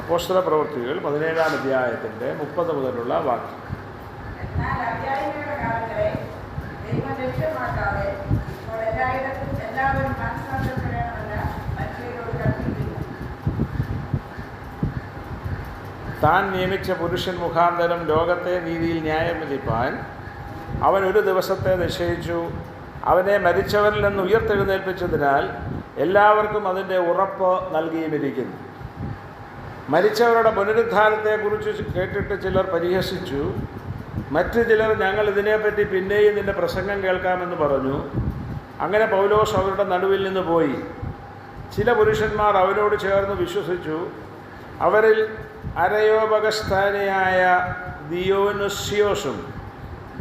അപ്പോസ്തല പ്രവൃത്തികൾ 17-ാം അധ്യായത്തിൻ്റെ 30 മുതലുള്ള വാക്യം. താൻ നിയമിച്ച പുരുഷൻ മുഖാന്തരം ലോകത്തെ നീതിയിൽ ന്യായം വിധിപ്പാൻ അവൻ ഒരു ദിവസത്തെ നിശ്ചയിച്ചു. അവനെ മരിച്ചവരിൽ നിന്ന് ഉയർത്തെഴുന്നേൽപ്പിച്ചതിനാൽ എല്ലാവർക്കും അതിൻ്റെ ഉറപ്പ് നൽകിയിരിക്കുന്നു. മരിച്ചവരുടെ പുനരുദ്ധാനത്തെക്കുറിച്ച് കേട്ടിട്ട് ചിലർ പരിഹസിച്ചു. മറ്റു ചിലർ ഞങ്ങൾ ഇതിനെപ്പറ്റി പിന്നെയും നിൻ്റെ പ്രസംഗം കേൾക്കാമെന്ന് പറഞ്ഞു. അങ്ങനെ പൗലോസ് അവരുടെ നടുവിൽ നിന്ന് പോയി. ചില പുരുഷന്മാർ അവരോട് ചേർന്ന് വിശ്വസിച്ചു. അവരിൽ അരയോപഗസ്ഥാനിയായ ദിയോനുസ്യോസും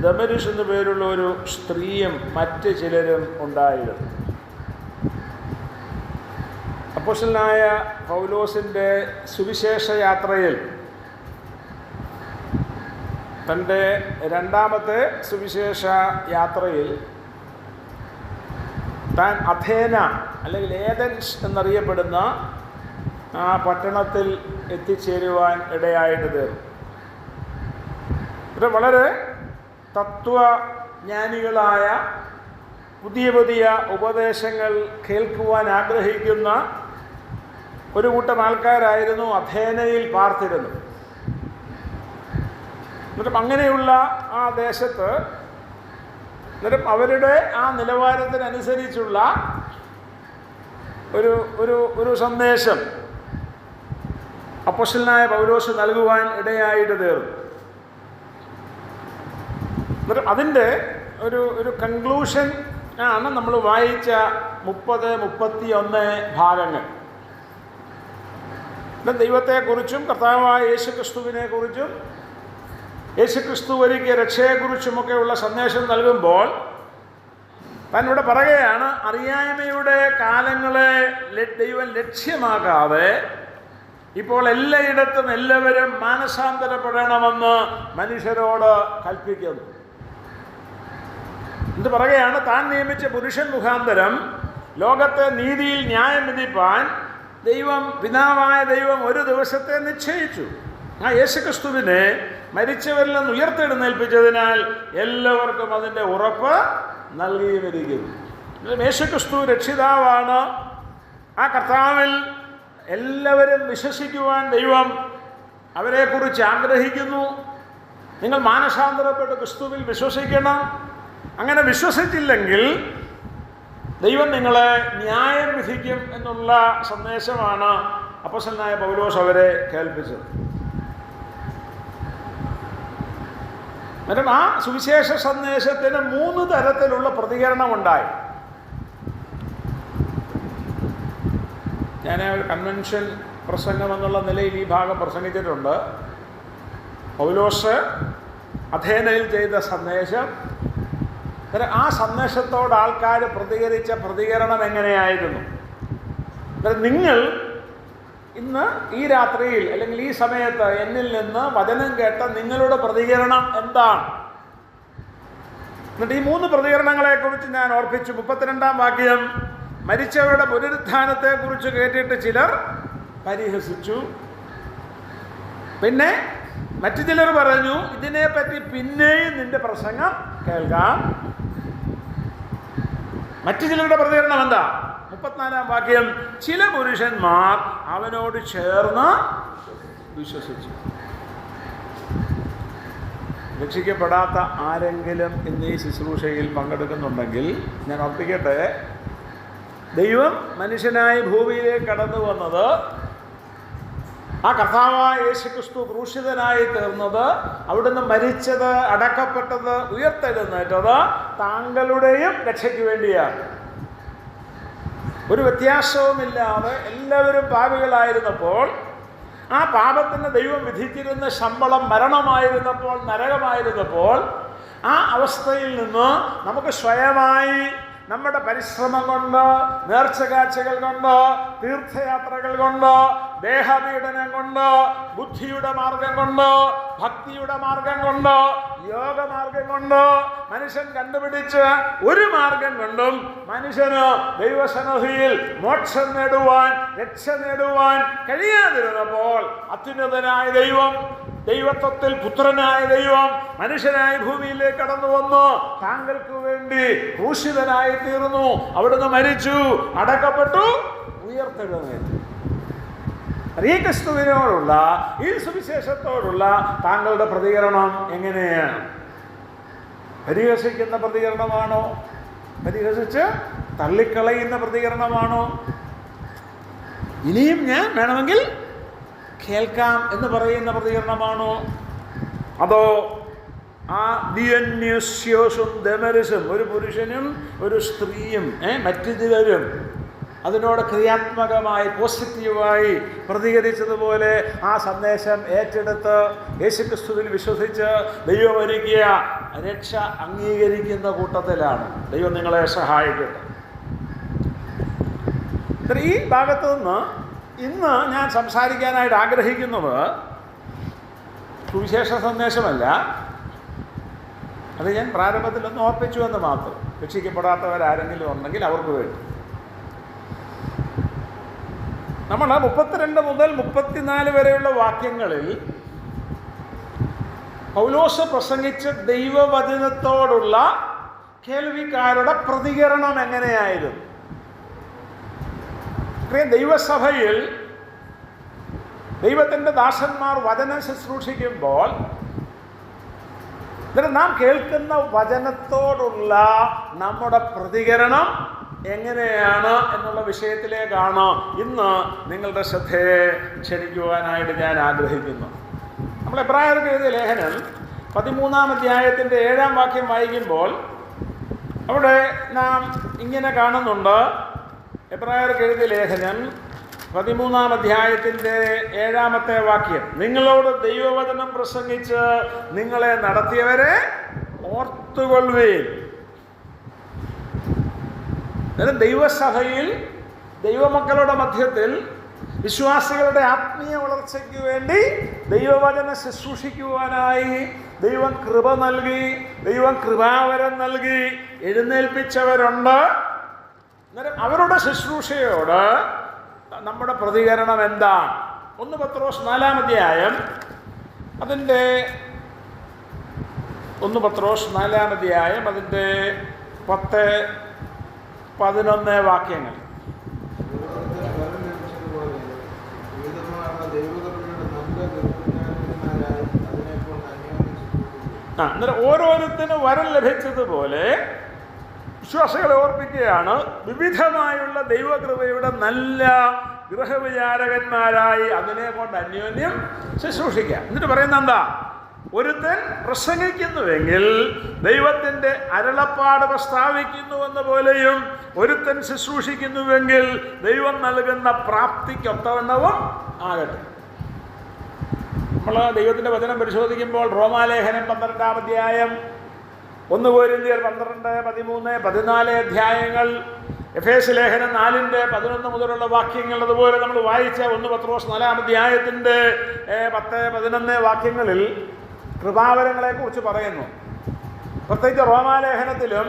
ദമരുസ് എന്നു പേരുള്ള ഒരു സ്ത്രീയും മറ്റ് ചിലരും ഉണ്ടായിരുന്നു. അപ്പോസ്തലനായ പൗലോസിൻ്റെ സുവിശേഷ യാത്രയിൽ തൻ്റെ രണ്ടാമത്തെ സുവിശേഷ യാത്രയിൽ താൻ അഥേന അല്ലെങ്കിൽ ഏഥൻസ് എന്നറിയപ്പെടുന്ന ആ പട്ടണത്തിൽ എത്തിച്ചേരുവാൻ ഇടയായിട്ട് തീർന്നു. ഇത് വളരെ തത്വജ്ഞാനികളായ പുതിയ പുതിയ ഉപദേശങ്ങൾ കേൾക്കുവാൻ ആഗ്രഹിക്കുന്ന ഒരു കൂട്ടം ആൾക്കാരായിരുന്നു അഥേനയിൽ പാർത്തിരുന്നത്. എന്നിട്ടും അങ്ങനെയുള്ള ആ ദേശത്ത് എന്നിട്ടും അവരുടെ ആ നിലവാരത്തിനനുസരിച്ചുള്ള ഒരു സന്ദേശം അപ്പോസ്തലനായ പൗലോസ് നൽകുവാൻ ഇടയായിട്ട് തീർന്നു. എന്നിട്ട് അതിൻ്റെ ഒരു കൺക്ലൂഷൻ ആണ് നമ്മൾ വായിച്ച 30-31 ഭാഗങ്ങൾ. ദൈവത്തെക്കുറിച്ചും കർത്താവായ യേശുക്രിസ്തുവിനെക്കുറിച്ചും യേശുക്രിസ്തു ഒരുക്കിയ രക്ഷയെക്കുറിച്ചുമൊക്കെയുള്ള സന്ദേശം നൽകുമ്പോൾ താനിവിടെ പറയുകയാണ്, അറിയായ്മയുടെ കാലങ്ങളെ ദൈവം ലക്ഷ്യമാക്കാതെ ഇപ്പോൾ എല്ലായിടത്തും എല്ലാവരും മാനസാന്തരപ്പെടണമെന്ന് മനുഷ്യരോട് കൽപ്പിക്കുന്നു. ഇത് പറയുകയാണ്, താൻ നിയമിച്ച പുരുഷൻ മുഖാന്തരം ലോകത്തെ നീതിയിൽ ന്യായം വിധിപ്പാൻ പിതാവായ ദൈവം ഒരു ദിവസത്തെ നിശ്ചയിച്ചു. ആ യേശുക്രിസ്തുവിനെ മരിച്ചവരിൽ നിന്ന് ഉയർത്തെഴുന്നേൽപ്പിച്ചതിനാൽ എല്ലാവർക്കും അതിൻ്റെ ഉറപ്പ് നൽകിയിരിക്കുന്നു. യേശുക്രിസ്തു രക്ഷിതാവാണ്. ആ കർത്താവിൽ എല്ലാവരും വിശ്വസിക്കുവാൻ ദൈവം അവരെക്കുറിച്ച് ആഗ്രഹിക്കുന്നു. നിങ്ങൾ മാനസാന്തരപ്പെട്ട് ക്രിസ്തുവിൽ വിശ്വസിക്കണം. അങ്ങനെ വിശ്വസിച്ചില്ലെങ്കിൽ ദൈവം നിങ്ങളെ ന്യായം വിധിക്കും എന്നുള്ള സന്ദേശമാണ് അപ്പോസ്തലനായ പൗലോസ് അവരെ കേൾപ്പിച്ചത്. എന്നിട്ടും ആ സുവിശേഷ സന്ദേശത്തിന് 3 തരത്തിലുള്ള പ്രതികരണമുണ്ടായി. ഞാൻ ഒരു കൺവെൻഷൻ പ്രസംഗം എന്നുള്ള നിലയിൽ ഈ ഭാഗം പ്രസംഗിച്ചിട്ടുണ്ട്. പൗലോസ് അഥേനയിൽ ചെയ്ത സന്ദേശം, ആ സന്ദേശത്തോട് ആൾക്കാർ പ്രതികരിച്ച പ്രതികരണം എങ്ങനെയായിരുന്നു? നിങ്ങൾ ഇന്ന് ഈ രാത്രിയിൽ അല്ലെങ്കിൽ ഈ സമയത്ത് എന്നിൽ നിന്ന് വചനം കേട്ട നിങ്ങളുടെ പ്രതികരണം എന്താണ്? എന്നിട്ട് ഈ 3 പ്രതികരണങ്ങളെക്കുറിച്ച് ഞാൻ ഓർപ്പിച്ചു. 32-ാം വാക്യം, മരിച്ചവരുടെ പുനരുത്ഥാനത്തെക്കുറിച്ച് കേട്ടിട്ട് ചിലർ പരിഹസിച്ചു. പിന്നെ മറ്റു ചിലർ പറഞ്ഞു, ഇതിനെപ്പറ്റി പിന്നെയും നിന്റെ പ്രസംഗം കേൾക്കാം. മറ്റു ചിലരുടെ പ്രതികരണം എന്താ? 34-ാം വാക്യം, ചില പുരുഷന്മാർ അവനോട് ചേർന്ന് വിശ്വസിച്ചു. രക്ഷിക്കപ്പെടാത്ത ആരെങ്കിലും ഇന്ന് ഈ ശുശ്രൂഷയിൽ പങ്കെടുക്കുന്നുണ്ടെങ്കിൽ ഞാൻ ഓർപ്പിക്കട്ടെ, ദൈവം മനുഷ്യനായി ഭൂമിയിലേക്ക് കടന്നു വന്നത്, ആ കർത്താവായ യേശുക്രിസ്തു ക്രൂശിതനായി തീർന്നത്, അവിടുന്ന് മരിച്ചത്, അടക്കപ്പെട്ടത്, ഉയർത്തെഴുന്നേറ്റത് താങ്കളുടെയും രക്ഷയ്ക്ക് വേണ്ടിയാണ്. ഒരു വ്യത്യാസവുമില്ലാതെ എല്ലാവരും പാപികളായിരുന്നപ്പോൾ, ആ പാപത്തിന് ദൈവം വിധിച്ചിരുന്ന ശമ്പളം മരണമായിരുന്നപ്പോൾ, നരകമായിരുന്നപ്പോൾ, ആ അവസ്ഥയിൽ നിന്ന് നമുക്ക് സ്വയമായി നമ്മുടെ പരിശ്രമം കൊണ്ട്, നേർച്ചകാഴ്ചകൾ കൊണ്ട്, തീർത്ഥയാത്രകൾ കൊണ്ട്, ദേഹപീഡനം കൊണ്ട്, ബുദ്ധിയുടെ മാർഗം കൊണ്ട്, ഭക്തിയുടെ മാർഗം കൊണ്ട്, യോഗമാർഗം കൊണ്ട് മനുഷ്യൻ കണ്ടുപിടിച്ച ഒരു മാർഗം കൊണ്ടും മനുഷ്യന് ദൈവസന്നിധിയിൽ മോക്ഷം നേടുവാൻ, രക്ഷ നേടുവാൻ കഴിയാതിരുന്നപ്പോൾ അത്യുന്നതനായ ദൈവം, ദൈവത്വത്തിൽ പുത്രനായ ദൈവം മനുഷ്യനായ ഭൂമിയിലേക്ക് കടന്നു വന്നു താങ്കൾക്ക് വേണ്ടി ക്രൂശിതനായി തീർന്നു. അവിടുന്ന് മരിച്ചു, അടക്കപ്പെട്ടു, ഉയർത്തെഴുന്നേറ്റു. ഈ ക്രിസ്തുവിനോടുള്ള, ഈ സുവിശേഷത്തോടുള്ള താങ്കളുടെ പ്രതികരണം എങ്ങനെയാണ്? പരിഹസിക്കുന്ന പ്രതികരണമാണോ? പരിഹസിച്ച് തള്ളിക്കളയുന്ന പ്രതികരണമാണോ? ഇനിയും ഞാൻ വേണമെങ്കിൽ കേൾക്കാം എന്ന് പറയുന്ന പ്രതികരണമാണോ? അതോ ആ ദിയന്യസ്യോസും ദമരിസും, ഒരു പുരുഷനും ഒരു സ്ത്രീയും മറ്റു ചിലരും അതിനോട് ക്രിയാത്മകമായി പോസിറ്റീവായി പ്രതികരിച്ചതുപോലെ ആ സന്ദേശം ഏറ്റെടുത്ത് യേശുക്രിസ്തുവിൽ വിശ്വസിച്ച് ദൈവം ഒരുക്കിയ രക്ഷ അംഗീകരിക്കുന്ന കൂട്ടത്തിലാണ്? ദൈവം നിങ്ങളെ സഹായിക്കട്ടെ. ഈ ഭാഗത്തു നിന്ന് ഇന്ന് ഞാൻ സംസാരിക്കാനായിട്ട് ആഗ്രഹിക്കുന്നത് സുവിശേഷ സന്ദേശമല്ല. അത് ഞാൻ പ്രാരംഭത്തിലൊന്ന് ഓർപ്പിച്ചു എന്ന് മാത്രം. രക്ഷിക്കപ്പെടാത്തവരാരെങ്കിലും ഉണ്ടെങ്കിൽ അവർക്ക് വേണ്ടി. നമ്മൾ 32 മുതൽ 34 വരെയുള്ള വാക്യങ്ങളിൽ പൗലോസ് പ്രസംഗിച്ച ദൈവവചനത്തോടുള്ള കേൾവിക്കാരുടെ പ്രതികരണം എങ്ങനെയായിരുന്നു? ദൈവസഭയിൽ ദൈവത്തിൻ്റെ ദാസന്മാർ വചനം ശുശ്രൂഷിക്കുമ്പോൾ നാം കേൾക്കുന്ന വചനത്തോടുള്ള നമ്മുടെ പ്രതികരണം എങ്ങനെയാണ് എന്നുള്ള വിഷയത്തിലേക്കാണ് ഇന്ന് നിങ്ങളുടെ ശ്രദ്ധയെ ക്ഷണിക്കുവാനായിട്ട് ഞാൻ ആഗ്രഹിക്കുന്നു. നമ്മൾ എബ്രായർക്ക് എഴുതിയ ലേഖനം 13-ാം അധ്യായത്തിൻ്റെ 7-ാം വാക്യം വായിക്കുമ്പോൾ അവിടെ നാം ഇങ്ങനെ കാണുന്നുണ്ട്. എബ്രായർക്ക് എഴുതിയ ലേഖനം 13-ാം അധ്യായത്തിൻ്റെ 7-ാമത്തെ വാക്യം, നിങ്ങളോട് ദൈവവചനം പ്രസംഗിച്ച് നിങ്ങളെ നടത്തിയവരെ ഓർത്തുകൊള്ളുവീൻ. ദൈവസഭയിൽ ദൈവമക്കളുടെ മധ്യത്തിൽ വിശ്വാസികളുടെ ആത്മീയ വളർച്ചയ്ക്ക് വേണ്ടി ദൈവവചനം ശുശ്രൂഷിക്കുവാനായി ദൈവം കൃപ നൽകി, ദൈവം കൃപാവരം നൽകി എഴുന്നേൽപ്പിച്ചവരുണ്ട്. അന്നേരം അവരുടെ ശുശ്രൂഷയോട് നമ്മുടെ പ്രതികരണം എന്താണ്? 1 പത്രോസ് 4-ാം അധ്യായം അതിൻ്റെ 1 പത്രോസ് 4-ാം അധ്യായം അതിൻ്റെ 10-11 വാക്യങ്ങൾ. അന്നേരം ഓരോരുത്തരും വരം ലഭിച്ചതുപോലെ വിശ്വാസികളെ ഓർപ്പിക്കുകയാണ്, വിവിധമായുള്ള ദൈവകൃപയുടെ നല്ല ഗൃഹവിചാരകന്മാരായി അതിനെ കൊണ്ട് അന്യോന്യം ശുശ്രൂഷിക്കുക. എന്നിട്ട് പറയുന്ന എന്താ? ഒരുത്തൻ പ്രസംഗിക്കുന്നുവെങ്കിൽ ദൈവത്തിൻ്റെ അരുളപ്പാട് പ്രസ്താവിക്കുന്നുവെന്ന പോലെയും ഒരുത്തൻ ശുശ്രൂഷിക്കുന്നുവെങ്കിൽ ദൈവം നൽകുന്ന പ്രാപ്തിക്കൊത്തവണ്ണവും ആകട്ടെ. നമ്മൾ ദൈവത്തിൻ്റെ വചനം പരിശോധിക്കുമ്പോൾ റോമാലേഖനം 12-ാം അധ്യായം, 1 കൊരിന്ത്യർ 12, 13, 14 അധ്യായങ്ങൾ, എഫേസ്യ ലേഖനം 4-ന്റെ 11 മുതലുള്ള വാക്യങ്ങൾ, അതുപോലെ നമ്മൾ വായിച്ച 1 പത്രോസ് 4-ാം അധ്യായത്തിൻ്റെ 10, 11 വാക്യങ്ങളിൽ കൃപാവരങ്ങളെക്കുറിച്ച് പറയുന്നു. പ്രത്യേകിച്ച് റോമാലേഖനത്തിലും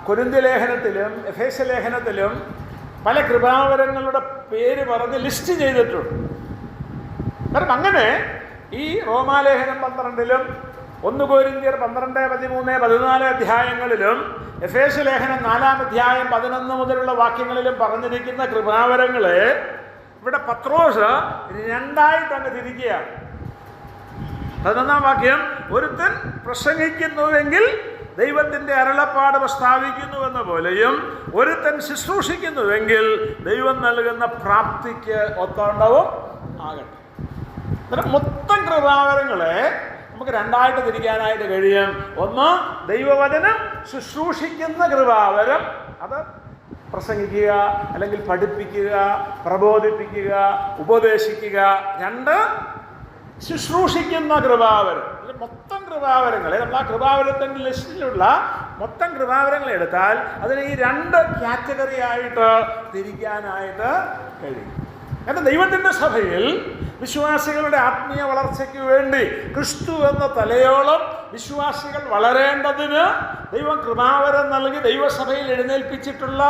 കൊരിന്ത്യ ലേഖനത്തിലും എഫേസ്യ ലേഖനത്തിലും പല കൃപാവരങ്ങളുടെ പേര് പറഞ്ഞ് ലിസ്റ്റ് ചെയ്തിട്ടുണ്ട്. കാരണം അങ്ങനെ ഈ റോമാലേഖനം 12-ലും 1 കൊരിന്ത്യർ 12, 13, 14 അധ്യായങ്ങളിലും എഫേസ്യ ലേഖനം 4-ാം അധ്യായം 11 മുതലുള്ള വാക്യങ്ങളിലും പറഞ്ഞിരിക്കുന്ന കൃപാവരങ്ങളെ ഇവിടെ പത്രോസ് 2ആയിട്ട് അങ്ങ് തിരിക്കുകയാണ്. 11-ാം വാക്യം, ഒരുത്തൻ പ്രസംഗിക്കുന്നുവെങ്കിൽ ദൈവത്തിൻ്റെ അരുളപ്പാട് പ്രസ്താവിക്കുന്നുവെന്ന പോലെയും ഒരുത്തൻ ശുശ്രൂഷിക്കുന്നുവെങ്കിൽ ദൈവം നൽകുന്ന പ്രാപ്തിക്ക് ഒത്തവണ്ണവും ആകട്ടെ. അന്നേരം മൊത്തം കൃപാവരങ്ങളെ നമുക്ക് 2ആയിട്ട് തിരിക്കാനായിട്ട് കഴിയും. ഒന്ന്, ദൈവവചനം ശുശ്രൂഷിക്കുന്ന കൃപാവരം, അത് പ്രസംഗിക്കുക അല്ലെങ്കിൽ പഠിപ്പിക്കുക, പ്രബോധിപ്പിക്കുക, ഉപദേശിക്കുക. 2, ശുശ്രൂഷിക്കുന്ന കൃപാവരം. മൊത്തം കൃപാവരങ്ങളെ നമ്മൾ ആ കൃപാവരത്തിൻ്റെ ലിസ്റ്റിലുള്ള മൊത്തം കൃപാവരങ്ങളെ എടുത്താൽ അതിനെ ഈ 2 കാറ്റഗറി ആയിട്ട് തിരിക്കാനായിട്ട് കഴിയും. കാരണം ദൈവത്തിൻ്റെ സഭയിൽ വിശ്വാസികളുടെ ആത്മീയ വളർച്ചയ്ക്ക് വേണ്ടി ക്രിസ്തു എന്ന തലയോളം വിശ്വാസികൾ വളരേണ്ടതിന് ദൈവം കൃപാവരം നൽകി ദൈവസഭയിൽ എഴുന്നേൽപ്പിച്ചിട്ടുള്ള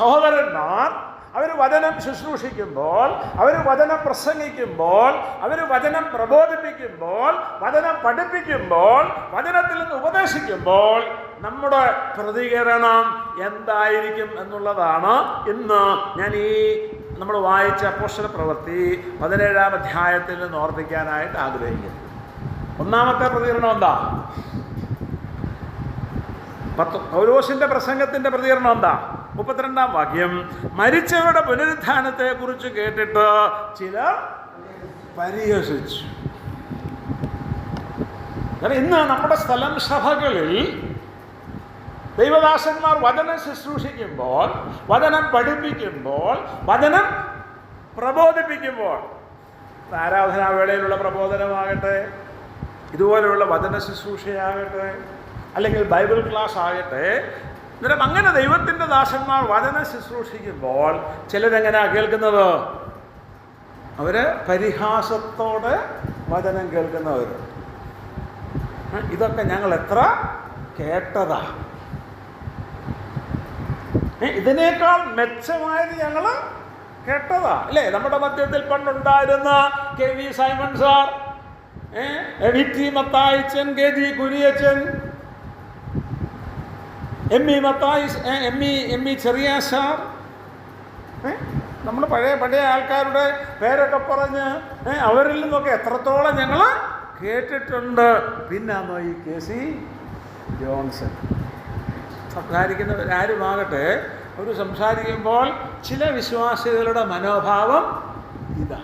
സഹോദരന്മാർ അവർ വചനം ശുശ്രൂഷിക്കുമ്പോൾ, അവർ വചനം പ്രസംഗിക്കുമ്പോൾ, അവർ വചനം പ്രബോധിപ്പിക്കുമ്പോൾ, വചനം പഠിപ്പിക്കുമ്പോൾ, വചനത്തിൽ നിന്ന് ഉപദേശിക്കുമ്പോൾ നമ്മുടെ പ്രതികരണം എന്തായിരിക്കും എന്നുള്ളതാണ് ഇന്ന് ഞാൻ നമ്മൾ വായിച്ച അപ്പോസ്തല പ്രവൃത്തി 17-ാം അധ്യായത്തിൽ നിന്ന് ഓർപ്പിക്കാനായിട്ട് ആഗ്രഹിക്കുന്നു. ഒന്നാമത്തെ പ്രതികരണം എന്താ? പൗലോസിന്റെ പ്രസംഗത്തിന്റെ പ്രതികരണം എന്താ? 32-ാം വാക്യം, മരിച്ചവരുടെ പുനരുത്ഥാനത്തെ കുറിച്ച് കേട്ടിട്ട് ചിലർ പരിഹസിച്ചു. ഇന്ന് നമ്മുടെ സ്ഥലം സഭകളിൽ ദൈവദാസന്മാർ വചനം ശുശ്രൂഷിക്കുമ്പോൾ, വചനം പഠിപ്പിക്കുമ്പോൾ, വചനം പ്രബോധിപ്പിക്കുമ്പോൾ, ആരാധനാവേളയിലുള്ള പ്രബോധനമാകട്ടെ, ഇതുപോലെയുള്ള വചന ശുശ്രൂഷയാകട്ടെ, അല്ലെങ്കിൽ ബൈബിൾ ക്ലാസ് ആകട്ടെ, അന്നേരം അങ്ങനെ ദൈവത്തിൻ്റെ ദാസന്മാർ വചനം ശുശ്രൂഷിക്കുമ്പോൾ ചിലരെങ്ങനെയാണ് കേൾക്കുന്നത്? അവർ പരിഹാസത്തോടെ വചനം കേൾക്കുന്നവർ. ഇതൊക്കെ ഞങ്ങൾ എത്ര കേട്ടതാ, ഇതിനേക്കാൾ മെച്ചമായത് ഞങ്ങൾ കേട്ടതാ അല്ലേ? നമ്മുടെ മധ്യത്തിൽ പണ്ടുണ്ടായിരുന്ന KV Simon sir, VT മത്തായിച്ചൻ, KG Kuriachan, ME ചെറിയ സാർ, നമ്മൾ പഴയ ആൾക്കാരുടെ പേരൊക്കെ പറഞ്ഞ് അവരിൽ നിന്നൊക്കെ എത്രത്തോളം ഞങ്ങൾ കേട്ടിട്ടുണ്ട്. പിന്നാന്നോ ഈ KC ജോൺസൺ സംസാരിക്കുന്നവരാരുമാകട്ടെ, അവർ സംസാരിക്കുമ്പോൾ ചില വിശ്വാസികളുടെ മനോഭാവം ഇതാ.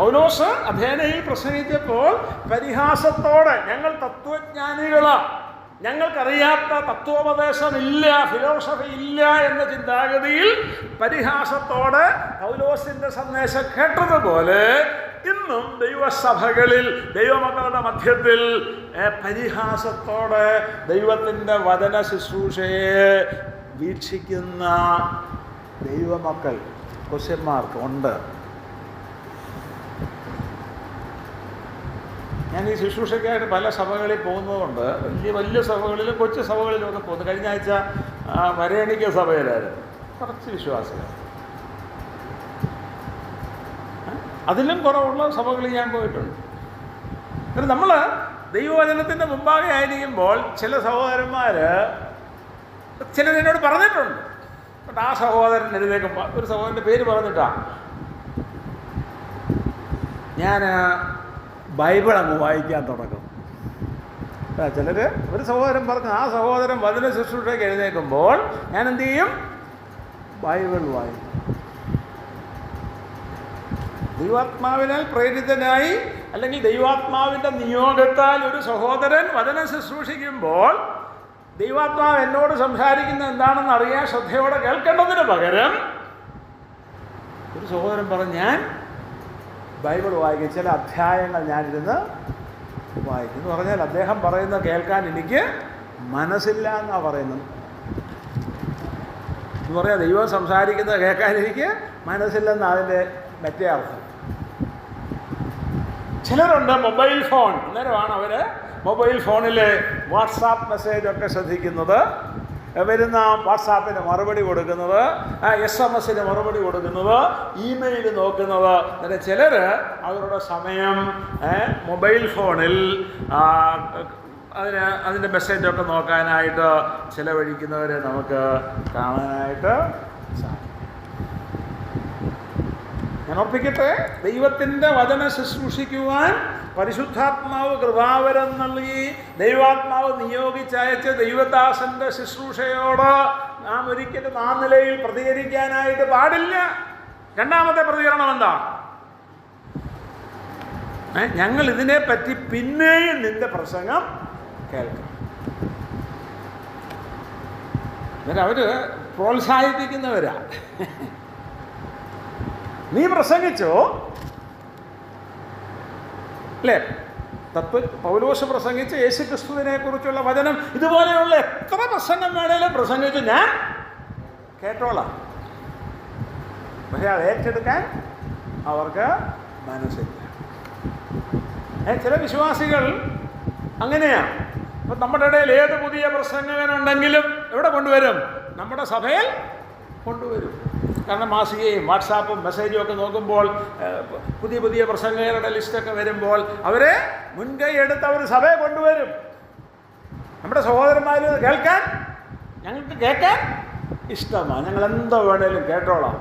പൗലോസ് അഥേനയിൽ പ്രസംഗിച്ചപ്പോൾ പരിഹാസത്തോടെ, ഞങ്ങൾ തത്വജ്ഞാനികളാ, ഞങ്ങൾക്കറിയാത്ത തത്വോപദേശമില്ല, ഫിലോസഫി ഇല്ല എന്ന ചിന്താഗതിയിൽ പരിഹാസത്തോടെ പൗലോസിന്റെ സന്ദേശം കേട്ടതുപോലെ ഇന്നും ദൈവസഭകളിൽ ദൈവമക്കളുടെ മധ്യത്തിൽ പരിഹാസത്തോടെ ദൈവത്തിൻ്റെ വചന ശുശ്രൂഷയെ വീക്ഷിക്കുന്ന ദൈവമക്കൾ, ക്രിസ്ത്യന്മാർക്ക് ഉണ്ട്. ഞാൻ ഈ ശുശ്രൂഷയ്ക്കായിട്ട് പല സഭകളിൽ പോകുന്നതുകൊണ്ട് വലിയ സഭകളിലും കൊച്ചു സഭകളിലും ഒക്കെ പോകുന്നു. കഴിഞ്ഞ ആഴ്ച വരേണിക്ക സഭയിലായിരുന്നു കുറച്ച് വിശ്വാസികൾ. അതിലും കുറവുള്ള സഭകളിൽ ഞാൻ പോയിട്ടുണ്ട്. എന്നിട്ട് നമ്മൾ ദൈവവചനത്തിൻ്റെ മുമ്പാകെ ആയിരിക്കുമ്പോൾ ചില സഹോദരന്മാർ ചിലരെന്നോട് പറഞ്ഞിട്ടുണ്ട്. എന്നിട്ട് ആ സഹോദരൻ എഴുതേക്കുമ്പോൾ ഒരു സഹോദരൻ്റെ പേര് പറഞ്ഞിട്ടാ ഞാൻ ബൈബിൾ അങ്ങ് വായിക്കാൻ തുടങ്ങും. ചിലർ ഒരു സഹോദരൻ പറഞ്ഞു, ആ സഹോദരൻ വചന ശുശ്രൂഷയ്ക്ക് എഴുന്നേൽക്കുമ്പോൾ ഞാൻ എന്ത് ചെയ്യും? ബൈബിൾ വായിക്കും. ദൈവാത്മാവിനാൽ പ്രേരിതനായി അല്ലെങ്കിൽ ദൈവാത്മാവിൻ്റെ നിയോഗത്താൽ ഒരു സഹോദരൻ വചന ശുശ്രൂഷിക്കുമ്പോൾ ദൈവാത്മാവ് എന്നോട് സംസാരിക്കുന്നത് എന്താണെന്ന് അറിയാൻ ശ്രദ്ധയോടെ കേൾക്കേണ്ടതിന് പകരം ഒരു സഹോദരൻ പറഞ്ഞു, ഞാൻ ബൈബിൾ വായിക്കും, ചില അധ്യായങ്ങൾ ഞാനിരുന്ന് വായിക്കും എന്ന് പറഞ്ഞാൽ അദ്ദേഹം പറയുന്നത് കേൾക്കാൻ എനിക്ക് മനസ്സില്ല എന്നാണ് പറയുന്നത്. എന്ന് പറയാം, ദൈവം സംസാരിക്കുന്നത് കേൾക്കാൻ എനിക്ക് മനസ്സില്ലെന്ന് അതിൻ്റെ മറ്റേ അർത്ഥം. ചിലരുണ്ട് മൊബൈൽ ഫോൺ, അന്നേരമാണ് അവർ മൊബൈൽ ഫോണിൽ വാട്സാപ്പ് മെസ്സേജൊക്കെ ശ്രദ്ധിക്കുന്നത്, വരുന്ന വാട്സാപ്പിന് മറുപടി കൊടുക്കുന്നത്, SMS-ന് മറുപടി കൊടുക്കുന്നത്, ഇമെയിൽ നോക്കുന്നത്. അങ്ങനെ ചിലർ അവരുടെ സമയം മൊബൈൽ ഫോണിൽ അതിൻ്റെ മെസ്സേജൊക്കെ നോക്കാനായിട്ട് ചിലവഴിക്കുന്നവരെ നമുക്ക് കാണാനായിട്ട് സാധിക്കും. ഞാൻ ഓർപ്പിക്കട്ടെ, ദൈവത്തിൻ്റെ വചന ശുശ്രൂഷിക്കുവാൻ പരിശുദ്ധാത്മാവ് കൃപാവരം നൽകി ദൈവാത്മാവ് നിയോഗിച്ചയച്ച ദൈവദാസന്റെ ശുശ്രൂഷയോട് നാം ഒരിക്കലും ആ നിലയിൽ പ്രതികരിക്കാനായിട്ട് പാടില്ല. രണ്ടാമത്തെ പ്രതികരണം എന്താ? ഞങ്ങൾ ഇതിനെപ്പറ്റി പിന്നെയും നിന്റെ പ്രസംഗം കേൾക്കണം. എന്നിട്ട് അവർ പ്രോത്സാഹിപ്പിക്കുന്നവരാ. നീ പ്രസംഗിച്ചോ അല്ലേ? പൗലോസ് പ്രസംഗിച്ച് യേശുക്രിസ്തുവിനെ കുറിച്ചുള്ള വചനം ഇതുപോലെയുള്ള എത്ര പ്രസംഗം വേണേലും പ്രസംഗിച്ച് ഞാൻ കേട്ടോളാം. പക്ഷെ അത് ഏറ്റെടുക്കാൻ അവർക്ക് മനസ്സില്ല. ചില വിശ്വാസികൾ അങ്ങനെയാണ്. അപ്പം നമ്മുടെ ഇടയിൽ ഏത് പുതിയ പ്രസംഗകനുണ്ടെങ്കിലും എവിടെ കൊണ്ടുവരും? നമ്മുടെ സഭയിൽ കൊണ്ടുവരും. കാരണം മാസികയും വാട്സാപ്പും മെസ്സേജും ഒക്കെ നോക്കുമ്പോൾ പുതിയ പുതിയ പ്രസംഗകരുടെ ലിസ്റ്റൊക്കെ വരുമ്പോൾ അവരെ മുൻകൈ എടുത്ത് അവർ സഭയെ കൊണ്ടുവരും. നമ്മുടെ സഹോദരന്മാർ കേൾക്കാൻ, ഞങ്ങൾക്ക് കേൾക്കാൻ ഇഷ്ടമാണ്, ഞങ്ങൾ എന്തോ വേണേലും കേട്ടോളാം,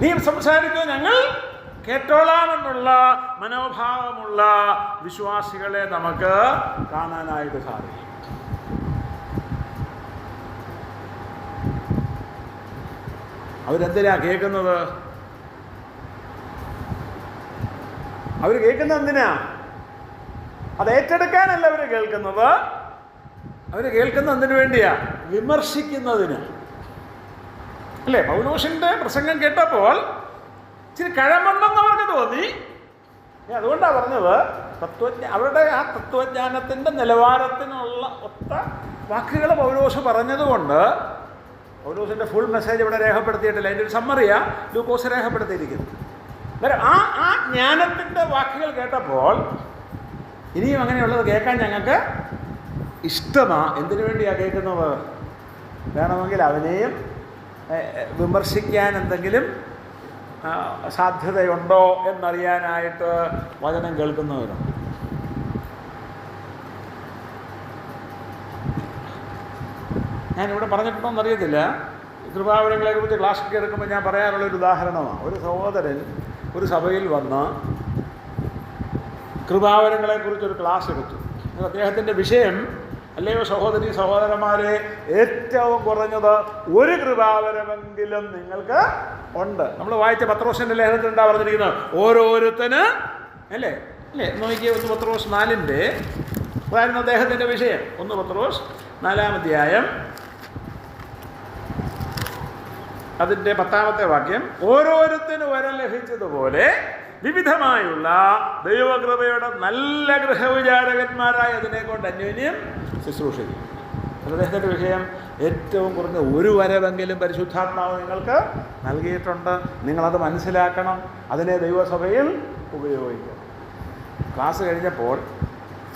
നീ സംസാരിക്കോ ഞങ്ങൾ കേട്ടോളാമെന്നുള്ള മനോഭാവമുള്ള വിശ്വാസികളെ നമുക്ക് കാണാനായിട്ട് സാധിക്കും. അവരെന്തിനാ കേൾക്കുന്നത്? അവർ കേൾക്കുന്നത് എന്തിനാ? അത് ഏറ്റെടുക്കാനല്ല അവർ കേൾക്കുന്നത്. അവർ കേൾക്കുന്നത് എന്തിനു വേണ്ടിയാ? വിമർശിക്കുന്നതിന് അല്ലേ? പൗലോസിൻ്റെ പ്രസംഗം കേട്ടപ്പോൾ ഇച്ചിരി കഴമ്പുണ്ടെന്ന് അവർക്ക് തോന്നി. അതുകൊണ്ടാണ് പറഞ്ഞത്, അവരുടെ ആ തത്വജ്ഞാനത്തിൻ്റെ നിലവാരത്തിനുള്ള ഒത്ത വാക്കുകൾ പൗലോസ് പറഞ്ഞതുകൊണ്ട്. പൗലോസിൻ്റെ ഫുൾ മെസ്സേജ് ഇവിടെ രേഖപ്പെടുത്തിയിട്ടില്ല, അതിൻ്റെ ഒരു സമ്മറിയാ ലൂക്കോസ് രേഖപ്പെടുത്തിയിരിക്കുന്നത്. അന്നേരം ആ ജ്ഞാനത്തിൻ്റെ വാക്കുകൾ കേട്ടപ്പോൾ ഇനിയും അങ്ങനെയുള്ളത് കേൾക്കാൻ ഞങ്ങൾക്ക് ഇഷ്ടമാണ്. എന്തിനു വേണ്ടിയാണ് കേൾക്കുന്നത്? വേണമെങ്കിൽ അവനെയും വിമർശിക്കാൻ എന്തെങ്കിലും സാധ്യതയുണ്ടോ എന്നറിയാനായിട്ട് വചനം കേൾക്കുന്നവരുണ്ട്. ഞാനിവിടെ പറഞ്ഞിട്ടുണ്ടോയെന്ന് അറിയത്തില്ല. കൃപാവരങ്ങളെക്കുറിച്ച് ക്ലാസ്സൊക്കെ എടുക്കുമ്പോൾ ഞാൻ പറയാനുള്ളൊരു ഉദാഹരണമാണ്. ഒരു സഹോദരൻ ഒരു സഭയിൽ വന്ന് കൃപാവരങ്ങളെക്കുറിച്ചൊരു ക്ലാസ് എടുത്തു. അദ്ദേഹത്തിൻ്റെ വിഷയം, അല്ലയോ സഹോദരി സഹോദരന്മാരെ, ഏറ്റവും കുറഞ്ഞത് ഒരു കൃപാവരമെങ്കിലും നിങ്ങൾക്ക് ഉണ്ട്. നമ്മൾ വായിച്ച പത്രോസിൻ്റെ ലേഖനത്തിൽ എന്താ പറഞ്ഞിരിക്കുന്നത്? ഓരോരുത്തന് അല്ലേ നോക്കിയ 1 പത്രോസ് 4 അതായിരുന്നു അദ്ദേഹത്തിൻ്റെ വിഷയം. 1 പത്രോസ് 4 അധ്യായം അതിൻ്റെ 10 വാക്യം, ഓരോരുത്തന് വരം ലഭിച്ചതുപോലെ വിവിധമായുള്ള ദൈവകൃപയുടെ നല്ല ഗൃഹവിചാരകന്മാരായ അതിനെ കൊണ്ട് അന്യോന്യം ശുശ്രൂഷിക്കും. അദ്ദേഹത്തിൻ്റെ വിഷയം ഏറ്റവും കുറഞ്ഞ ഒരു വരവെങ്കിലും പരിശുദ്ധാത്മാവ് നിങ്ങൾക്ക് നൽകിയിട്ടുണ്ട്, നിങ്ങളത് മനസ്സിലാക്കണം, അതിനെ ദൈവസഭയിൽ ഉപയോഗിക്കണം. ക്ലാസ് കഴിഞ്ഞപ്പോൾ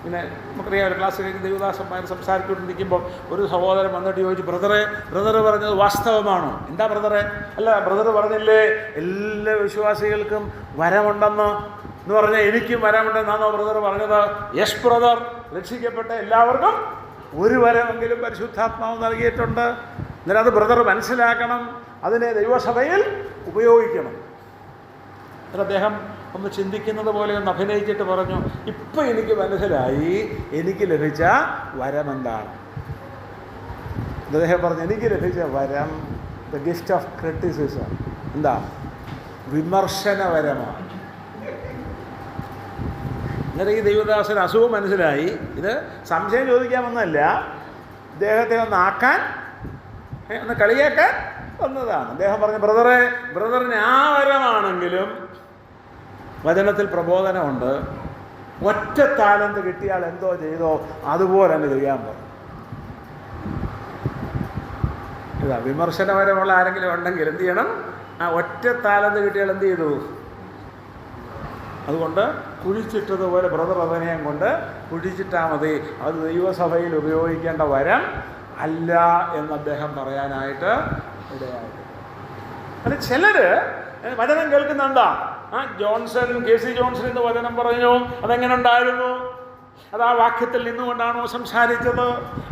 പിന്നെ നമുക്കറിയാം, ഒരു ക്ലാസ് കഴിഞ്ഞ് ദൈവദാസന്മാർ സംസാരിച്ചുകൊണ്ടിരിക്കുമ്പോൾ ഒരു സഹോദരൻ വന്നിട്ട് ചോദിച്ചു, ബ്രദർ പറഞ്ഞത് വാസ്തവമാണോ? എന്താ ബ്രദറെ? അല്ല, ബ്രദർ പറഞ്ഞില്ലേ എല്ലാ വിശ്വാസികൾക്കും വരമുണ്ടെന്ന് പറഞ്ഞാൽ എനിക്കും വരമുണ്ടെന്നാണോ ബ്രദർ പറഞ്ഞത്? യെസ് ബ്രദർ, രക്ഷിക്കപ്പെട്ട എല്ലാവർക്കും ഒരു വരമെങ്കിലും പരിശുദ്ധാത്മാവ് നൽകിയിട്ടുണ്ട്. എന്നാൽ അത് ബ്രദർ മനസ്സിലാക്കണം, അതിനെ ദൈവസഭയിൽ ഉപയോഗിക്കണം. എന്നിട്ട് അദ്ദേഹം ഒന്ന് ചിന്തിക്കുന്നത് പോലെ ഒന്ന് അഭിനയിച്ചിട്ട് പറഞ്ഞു, ഇപ്പം എനിക്ക് മനസ്സിലായി എനിക്ക് ലഭിച്ച വരമെന്താണ്. അദ്ദേഹം പറഞ്ഞു, എനിക്ക് ലഭിച്ച വരം ദ ഗിഫ്റ്റ് ഓഫ് ക്രിറ്റിസിസം. എന്താ? വിമർശന വരമാണ്. എന്നിട്ട് ഈ ദൈവദാസന് അസുഖം മനസ്സിലായി. ഇത് സംശയം ചോദിക്കാമെന്നല്ല, ഇദ്ദേഹത്തെ ഒന്ന് ആക്കാൻ, ഒന്ന് കളിയാക്കാൻ വന്നതാണ്. അദ്ദേഹം പറഞ്ഞു, ബ്രദറിന് ആ വരമാണെങ്കിലും വചനത്തിൽ പ്രബോധനമുണ്ട്, ഒറ്റ താലന്ത് കിട്ടിയാൽ എന്തോ ചെയ്തോ അതുപോലെ അങ്ങ് ചെയ്യാൻ പറഞ്ഞു. ഇതാ വിമർശനപരമുള്ള ആരെങ്കിലും ഉണ്ടെങ്കിൽ എന്ത് ചെയ്യണം? ആ ഒറ്റ താലന്ത് കിട്ടിയാൽ എന്ത് ചെയ്തു? അതുകൊണ്ട് കുഴിച്ചിട്ടതുപോലെ ബ്രദർ അതിനെയും കൊണ്ട് കുഴിച്ചിട്ടാൽ മതി, അത് ദൈവസഭയിൽ ഉപയോഗിക്കേണ്ട വരം അല്ല എന്ന് അദ്ദേഹം പറയാനായിട്ട് ഇടയായിട്ട്. അത് ചിലർ വചനം കേൾക്കുന്നുണ്ടാ, ജോൺസൺ, KC ജോൺസൺ എന്ന് വചനം പറഞ്ഞു, അതെങ്ങനെ ഉണ്ടായിരുന്നു? അത് ആ വാക്യത്തിൽ നിന്നുകൊണ്ടാണോ സംസാരിച്ചത്?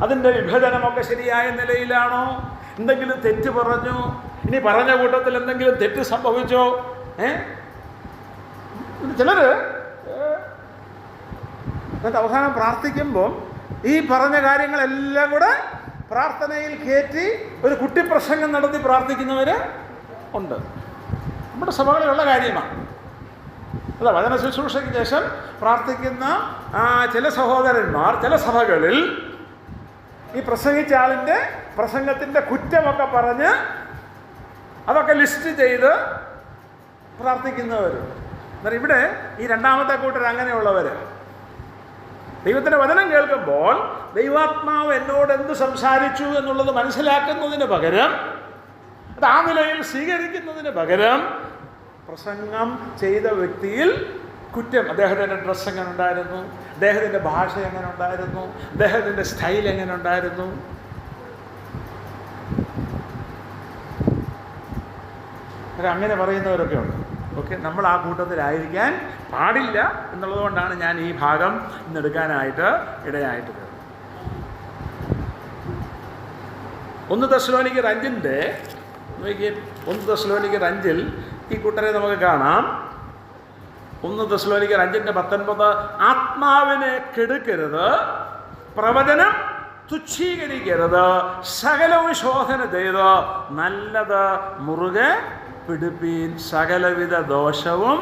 അതിൻ്റെ വിഭജനമൊക്കെ ശരിയായ നിലയിലാണോ? എന്തെങ്കിലും തെറ്റ് പറഞ്ഞു? ഇനി പറഞ്ഞ കൂട്ടത്തിൽ എന്തെങ്കിലും തെറ്റ് സംഭവിച്ചോ? ചിലർ എന്നിട്ട് അവസാനം പ്രാർത്ഥിക്കുമ്പം ഈ പറഞ്ഞ കാര്യങ്ങളെല്ലാം കൂടെ പ്രാർത്ഥനയിൽ കയറ്റി ഒരു കുട്ടിപ്രസംഗം നടത്തി പ്രാർത്ഥിക്കുന്നവർ ഉണ്ട്. നമ്മുടെ സഭകളിലുള്ള കാര്യമാണ്. അല്ല, വചന ശുശ്രൂഷയ്ക്ക് ശേഷം പ്രാർത്ഥിക്കുന്ന ചില സഹോദരന്മാർ ചില സഭകളിൽ ഈ പ്രസംഗിച്ച ആളിൻ്റെ പ്രസംഗത്തിൻ്റെ കുറ്റമൊക്കെ പറഞ്ഞ് അതൊക്കെ ലിസ്റ്റ് ചെയ്ത് പ്രാർത്ഥിക്കുന്നവർ. എന്നാൽ ഇവിടെ ഈ രണ്ടാമത്തെ കൂട്ടർ അങ്ങനെയുള്ളവർ ദൈവത്തിൻ്റെ വചനം കേൾക്കുമ്പോൾ ദൈവാത്മാവ് എന്നോട് എന്ത് സംസാരിച്ചു എന്നുള്ളത് മനസ്സിലാക്കുന്നതിന് പകരം അത് ആ നിലയിൽ സ്വീകരിക്കുന്നതിന് പകരം പ്രസംഗം ചെയ്ത വ്യക്തിയിൽ കുറ്റം, അദ്ദേഹത്തിൻ്റെ ഡ്രസ്സ് എങ്ങനെ ഉണ്ടായിരുന്നു, അദ്ദേഹത്തിൻ്റെ ഭാഷ എങ്ങനെ ഉണ്ടായിരുന്നു, അദ്ദേഹത്തിൻ്റെ സ്റ്റൈൽ എങ്ങനെ ഉണ്ടായിരുന്നു. അങ്ങനെ പറയുന്നവരൊക്കെ ഉണ്ട്. ഓക്കെ, നമ്മൾ ആ കൂട്ടത്തിലായിരിക്കാൻ പാടില്ല എന്നുള്ളത് കൊണ്ടാണ് ഞാൻ ഈ ഭാഗം ഇന്നെടുക്കാനായിട്ട് ഇടയായിട്ട് വരുന്നത്. 1 തെസ്സലോനിക്കർ 5-ന്റെ 1 തെസ്സലോനിക്കർ 5-ൽ ഈ കൂട്ടരെ നമുക്ക് കാണാം. 1 തെസ്സലോനിക്കർ 5:19 ആത്മാവിനെ കെടുക്കരുത്, പ്രവചനം തുച്ഛീകരിക്കരുത്, സകലവും ശോധന ചെയ്ത് നല്ലത് മുറുകെ പിടിപ്പീൻ, സകലവിധ ദോഷവും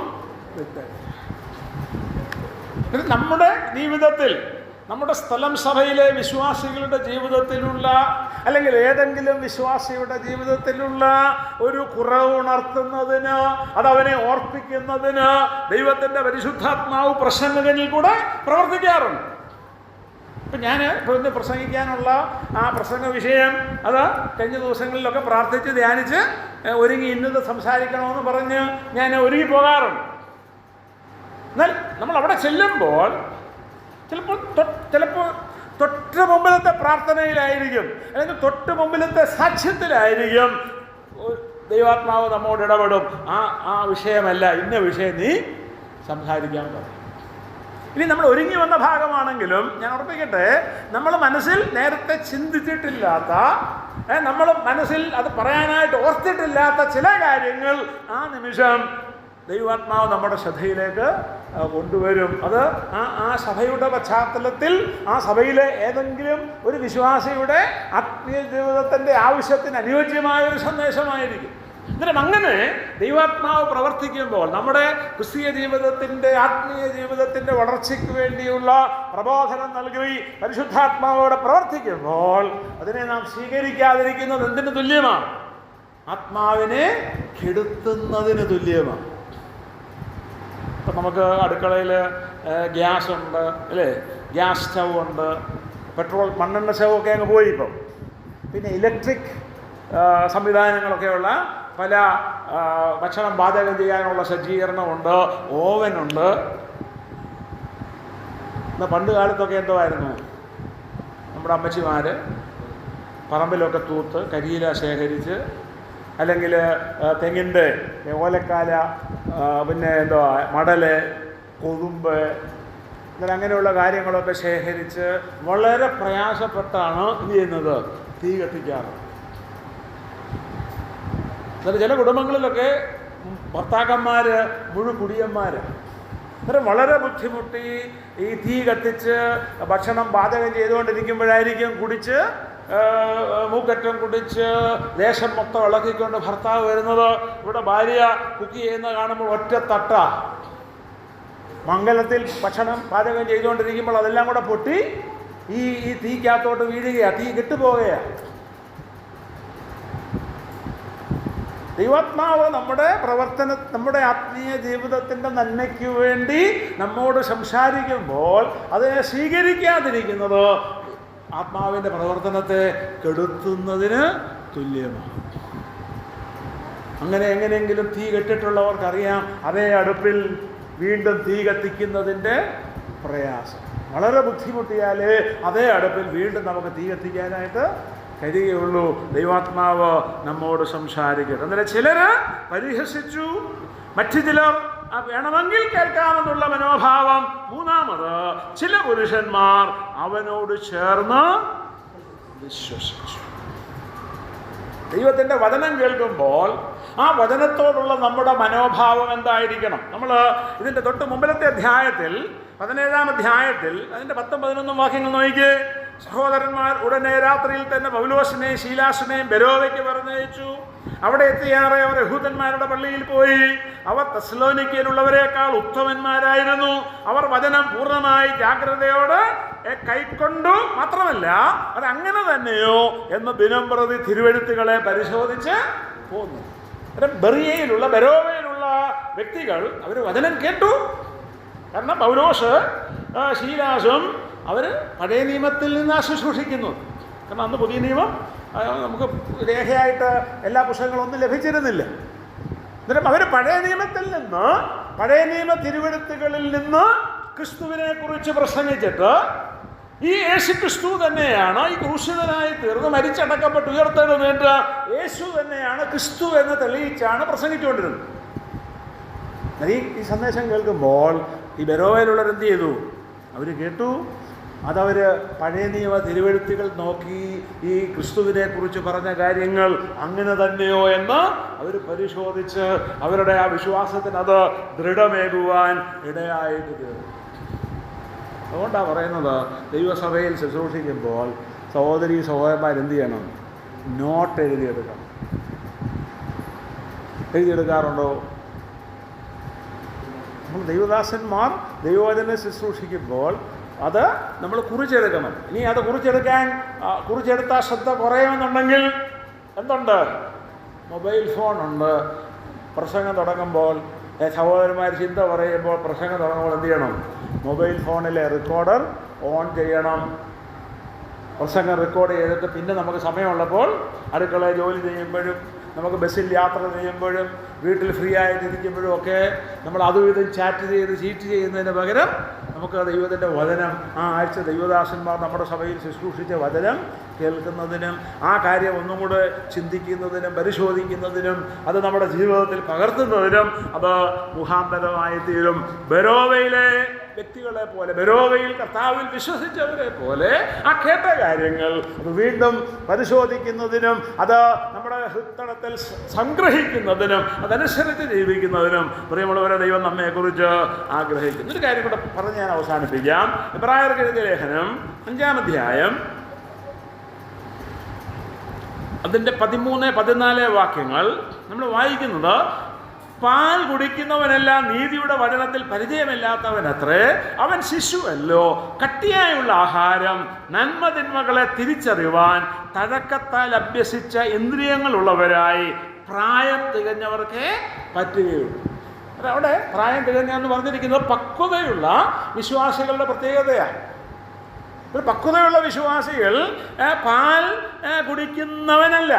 വിട്ട്. നമ്മുടെ ജീവിതത്തിൽ, നമ്മുടെ സ്ഥലം സഭയിലെ വിശ്വാസികളുടെ ജീവിതത്തിലുള്ള അല്ലെങ്കിൽ ഏതെങ്കിലും വിശ്വാസിയുടെ ജീവിതത്തിലുള്ള ഒരു കുറവ് ഉണർത്തുന്നതിന്, അതവനെ ഓർപ്പിക്കുന്നതിന് ദൈവത്തിൻ്റെ പരിശുദ്ധാത്മാവ് പ്രസംഗകനിൽ കൂടെ പ്രവർത്തിക്കാറുണ്ട്. ഇപ്പം ഞാൻ ഇപ്പോൾ ഇന്ന് പ്രസംഗിക്കാനുള്ള ആ പ്രസംഗ വിഷയം അത് കഴിഞ്ഞ ദിവസങ്ങളിലൊക്കെ പ്രാർത്ഥിച്ച് ധ്യാനിച്ച് ഒരുങ്ങി ഇന്നത് സംസാരിക്കണമെന്ന് പറഞ്ഞ് ഞാൻ ഒരുങ്ങി പോകാറുണ്ട്. എന്നാൽ നമ്മൾ അവിടെ ചെല്ലുമ്പോൾ ചിലപ്പോൾ തൊട്ട് മുമ്പിലത്തെ പ്രാർത്ഥനയിലായിരിക്കും, അല്ലെങ്കിൽ തൊട്ട് മുമ്പിലത്തെ സാക്ഷ്യത്തിലായിരിക്കും ദൈവാത്മാവ് നമ്മോട് ഇടപെടും. ആ വിഷയമല്ല, ഇന്ന വിഷയം നീ സംസാരിക്കാൻ പറയും. ഇനി നമ്മൾ ഒരുങ്ങി വന്ന ഭാഗമാണെങ്കിലും ഞാൻ ഉറപ്പിക്കട്ടെ, നമ്മൾ മനസ്സിൽ നേരത്തെ ചിന്തിച്ചിട്ടില്ലാത്ത, നമ്മൾ മനസ്സിൽ അത് പറയാനായിട്ട് ഓർത്തിട്ടില്ലാത്ത ചില കാര്യങ്ങൾ ആ നിമിഷം ദൈവാത്മാവ് നമ്മുടെ ശ്രദ്ധയിലേക്ക് കൊണ്ടുവരും. അത് ആ സഭയുടെ പശ്ചാത്തലത്തിൽ, ആ സഭയിലെ ഏതെങ്കിലും ഒരു വിശ്വാസിയുടെ ആത്മീയ ജീവിതത്തിൻ്റെ ആവശ്യത്തിന് അനുയോജ്യമായ ഒരു സന്ദേശമായിരിക്കും. അന്നേരം അങ്ങനെ ദൈവാത്മാവ് പ്രവർത്തിക്കുമ്പോൾ, നമ്മുടെ ക്രിസ്തീയ ജീവിതത്തിൻ്റെ, ആത്മീയ ജീവിതത്തിൻ്റെ വളർച്ചയ്ക്ക് വേണ്ടിയുള്ള പ്രബോധനം നൽകി പരിശുദ്ധാത്മാവോടെ പ്രവർത്തിക്കുമ്പോൾ അതിനെ നാം സ്വീകരിക്കാതിരിക്കുന്നത് എന്തിനു തുല്യമാണ്? ആത്മാവിനെ കെടുത്തുന്നതിന് തുല്യമാണ്. ഇപ്പം നമുക്ക് അടുക്കളയിൽ ഗ്യാസ് ഉണ്ട്, അല്ലേ? ഗ്യാസ് സ്റ്റൗ ഉണ്ട്, പെട്രോൾ മണ്ണെണ്ണ സ്റ്റൗവൊക്കെ അങ്ങ് പോയി. ഇപ്പം പിന്നെ ഇലക്ട്രിക് സംവിധാനങ്ങളൊക്കെയുള്ള പല ഭക്ഷണം പാചകം ചെയ്യാനുള്ള സജ്ജീകരണമുണ്ട്, ഓവനുണ്ട്. എന്നാൽ പണ്ട് കാലത്തൊക്കെ എന്തോ ആയിരുന്നു, നമ്മുടെ അമ്മച്ചിമാർ പറമ്പിലൊക്കെ തൂത്ത് കരിയില ശേഖരിച്ച്, അല്ലെങ്കിൽ തെങ്ങിൻ്റെ ഓലക്കാല, പിന്നെ എന്തോ മടല്, കൊതുമ്പ്, അങ്ങനെയുള്ള കാര്യങ്ങളൊക്കെ ശേഖരിച്ച് വളരെ പ്രയാസപ്പെട്ടാണ് എന്ത് ചെയ്യുന്നത്, തീ കത്തിക്കാറ്. എന്നാൽ ചില കുടുംബങ്ങളിലൊക്കെ ഭർത്താക്കന്മാർ മുഴുകുടിയന്മാർ അന്നേരം വളരെ ബുദ്ധിമുട്ടി ഈ തീ കത്തിച്ച് ഭക്ഷണം പാചകം ചെയ്തുകൊണ്ടിരിക്കുമ്പോഴായിരിക്കും കുടിച്ച് മൂക്കറ്റം കുടിച്ച് ദേശം മൊത്തം ഇളക്കിക്കൊണ്ട് ഭർത്താവ് വരുന്നത്. ഇവിടെ ഭാര്യ കുക്ക് ചെയ്യുന്നത് കാണുമ്പോൾ ഒറ്റ തട്ട മംഗലത്തിൽ ഭക്ഷണം പാചകം ചെയ്തുകൊണ്ടിരിക്കുമ്പോൾ അതെല്ലാം കൂടെ പൊട്ടി ഈ തീക്കകത്തോട്ട് വീഴുകയാണ്, തീ കെട്ടുപോവുകയാണ്. ദൈവാത്മാവ് നമ്മുടെ ആത്മീയ ജീവിതത്തിൻ്റെ നന്മയ്ക്ക് വേണ്ടി നമ്മോട് സംസാരിക്കുമ്പോൾ അതിനെ സ്വീകരിക്കാതിരിക്കുന്നത് ആത്മാവിൻ്റെ പ്രവർത്തനത്തെ കെടുത്തുന്നതിന് തുല്യമാണ്. അങ്ങനെ എങ്ങനെയെങ്കിലും തീ കെട്ടിട്ടുള്ളവർക്കറിയാം അതേ അടുപ്പിൽ വീണ്ടും തീ കത്തിക്കുന്നതിൻ്റെ പ്രയാസം. വളരെ ബുദ്ധിമുട്ടിയാലേ അതേ അടുപ്പിൽ വീണ്ടും നമുക്ക് തീ കത്തിക്കാനായിട്ട് കഴിയുകയുള്ളൂ. ദൈവാത്മാവ് നമ്മോട് സംസാരിക്കട്ടെ. അന്നേരം ചിലർ പരിഹസിച്ചു, മറ്റു ചിലർ വേണമെങ്കിൽ കേൾക്കാമെന്നുള്ള മനോഭാവം. മൂന്നാമത് ചില പുരുഷന്മാർ അവനോട് ചേർന്ന് വിശ്വസിച്ചു. ദൈവത്തിൻ്റെ വചനം കേൾക്കുമ്പോൾ ആ വചനത്തോടുള്ള നമ്മുടെ മനോഭാവം എന്തായിരിക്കണം? നമ്മൾ ഇതിൻ്റെ തൊട്ട് മുമ്പിലത്തെ അധ്യായത്തിൽ 17-ാം അധ്യായത്തിൽ അതിൻ്റെ 10-11 വാക്യങ്ങൾ നോക്കിക്കേ. സഹോദരന്മാർ ഉടനെ രാത്രിയിൽ തന്നെ പൗലോസിനെയും ശീലാസിനെയും ബെരോവയ്ക്ക് പറഞ്ഞയച്ചു. അവിടെ എത്തിയാറെ അവർ യഹൂദന്മാരുടെ പള്ളിയിൽ പോയി. അവർ തെസ്സലോനിക്കയിലുള്ളവരെക്കാൾ ഉത്തമന്മാരായിരുന്നു. അവർ വചനം പൂർണ്ണമായി ജാഗ്രതയോടെ കൈക്കൊണ്ടു. മാത്രമല്ല അതങ്ങനെ തന്നെയോ എന്ന് ദിനം പ്രതി തിരുവെഴുത്തുകളെ പരിശോധിച്ച് പോന്നു. ബെരോവയിലുള്ള വ്യക്തികൾ അവർ വചനം കേട്ടു. കാരണം പൗലോസ് ശീലാസും അവർ പഴയ നിയമത്തിൽ നിന്ന് ശുശ്രൂഷിക്കുന്നു. കാരണം അന്ന് പുതിയ നിയമം നമുക്ക് രേഖയായിട്ട് എല്ലാ പുസ്തകങ്ങളൊന്നും ലഭിച്ചിരുന്നില്ല. അന്നേരം അവർ പഴയ നിയമത്തിൽ നിന്ന്, പഴയ നിയമ തിരുവെഴുത്തുകളിൽ നിന്ന് ക്രിസ്തുവിനെ കുറിച്ച് പ്രസംഗിച്ചിട്ട് ഈ യേശു ക്രിസ്തു തന്നെയാണ് ഈ ക്രൂശിതനായി തീർന്ന് മരിച്ചടക്കപ്പെട്ട് ഉയർത്തെഴുന്നേറ്റ യേശു തന്നെയാണ് ക്രിസ്തു എന്ന് തെളിയിച്ചാണ് പ്രസംഗിച്ചുകൊണ്ടിരുന്നത്. ഈ സന്ദേശം കേൾക്കുമ്പോൾ ഈ ബെരോവയിലുള്ളവർ എന്ത് ചെയ്തു? അവർ കേട്ടു. അതവർ പഴയ നിയമ തിരുവെഴുത്തുകൾ നോക്കി ഈ ക്രിസ്തുവിനെ കുറിച്ച് പറഞ്ഞ കാര്യങ്ങൾ അങ്ങനെ തന്നെയോ എന്ന് അവർ പരിശോധിച്ച് അവരുടെ ആ വിശ്വാസത്തിന് അത് ദൃഢമേകുവാൻ ഇടയായിട്ട് തീർന്നു. അതുകൊണ്ടാണ് പറയുന്നത്, ദൈവസഭയിൽ ശുശ്രൂഷിക്കുമ്പോൾ സഹോദരി സഹോദരന്മാരെന്ത് ചെയ്യണം? നോട്ട് എഴുതിയെടുക്കണം. എഴുതിയെടുക്കാറുണ്ടോ? നമ്മൾ ദൈവദാസന്മാർ ദൈവവചനം ശുശ്രൂഷിക്കുമ്പോൾ അത് നമ്മൾ കുറിച്ചെടുക്കണം. ഇനി അത് കുറിച്ചെടുത്താൽ ശ്രദ്ധ കുറയുമെന്നുണ്ടെങ്കിൽ എന്തുണ്ട്? മൊബൈൽ ഫോണുണ്ട്. പ്രസംഗം തുടങ്ങുമ്പോൾ സഹോദരന്മാർ ചിന്ത പറയുമ്പോൾ പ്രസംഗം തുടങ്ങുമ്പോൾ എന്ത് ചെയ്യണം? മൊബൈൽ ഫോണിലെ റെക്കോർഡർ ഓൺ ചെയ്യണം. പ്രസംഗം റെക്കോർഡ് ചെയ്തിട്ട് പിന്നെ നമുക്ക് സമയമുള്ളപ്പോൾ അടുക്കളയിൽ ജോലി ചെയ്യുമ്പോഴും നമുക്ക് ബസ്സിൽ യാത്ര ചെയ്യുമ്പോഴും വീട്ടിൽ ഫ്രീ ആയിട്ടിരിക്കുമ്പോഴും ഒക്കെ നമ്മൾ അതും ഇതും ചീറ്റ് ചെയ്യുന്നതിന് പകരം നമുക്ക് ദൈവത്തിൻ്റെ വചനം, ആ ആഴ്ച ദൈവദാസന്മാർ നമ്മുടെ സഭയിൽ ശുശ്രൂഷിച്ച വചനം കേൾക്കുന്നതിനും ആ കാര്യം ഒന്നും കൂടെ ചിന്തിക്കുന്നതിനും പരിശോധിക്കുന്നതിനും അത് നമ്മുടെ ജീവിതത്തിൽ പകർത്തുന്നതിനും അത് മുഖാന്തരമായി തീരും. ബെരോവയിലെ വ്യക്തികളെ പോലെ, ബെരോവയിൽ കർത്താവിൽ വിശ്വസിച്ചവരെ പോലെ ആ കേട്ട കാര്യങ്ങൾ അത് വീണ്ടും പരിശോധിക്കുന്നതിനും അത് നമ്മുടെ ഹൃദയത്തിൽ സംഗ്രഹിക്കുന്നതിനും അതനുസരിച്ച് ജീവിക്കുന്നതിനും പ്രിയമുള്ളവരെ ദൈവം നമ്മെക്കുറിച്ച് ആഗ്രഹിക്കുന്നു. ഒരു കാര്യം കൂടെ പറഞ്ഞ് ഞാൻ അവസാനിപ്പിക്കാം. എബ്രായർക്ക് എഴുതിയ ലേഖനം 5-ാം അധ്യായം അതിൻ്റെ 13-14 വാക്യങ്ങൾ നമ്മൾ വായിക്കുന്നത്, പാൽ കുടിക്കുന്നവനെല്ലാം നീതിയുടെ വചനത്തിൽ പരിചയമില്ലാത്തവനത്രേ, അവൻ ശിശുവല്ലോ. കട്ടിയായുള്ള ആഹാരം നന്മതിന്മകളെ തിരിച്ചറിവാൻ തഴക്കത്താൽ അഭ്യസിച്ച ഇന്ദ്രിയങ്ങളുള്ളവരായി പ്രായം തികഞ്ഞവർക്കേ പറ്റുകയുള്ളൂ. അവിടെ പ്രായം തികഞ്ഞെന്ന് പറഞ്ഞിരിക്കുന്നത് പക്വതയുള്ള വിശ്വാസികളുടെ പ്രത്യേകതയാണ്. പക്വതയുള്ള വിശ്വാസികൾ പാൽ കുടിക്കുന്നവനല്ല.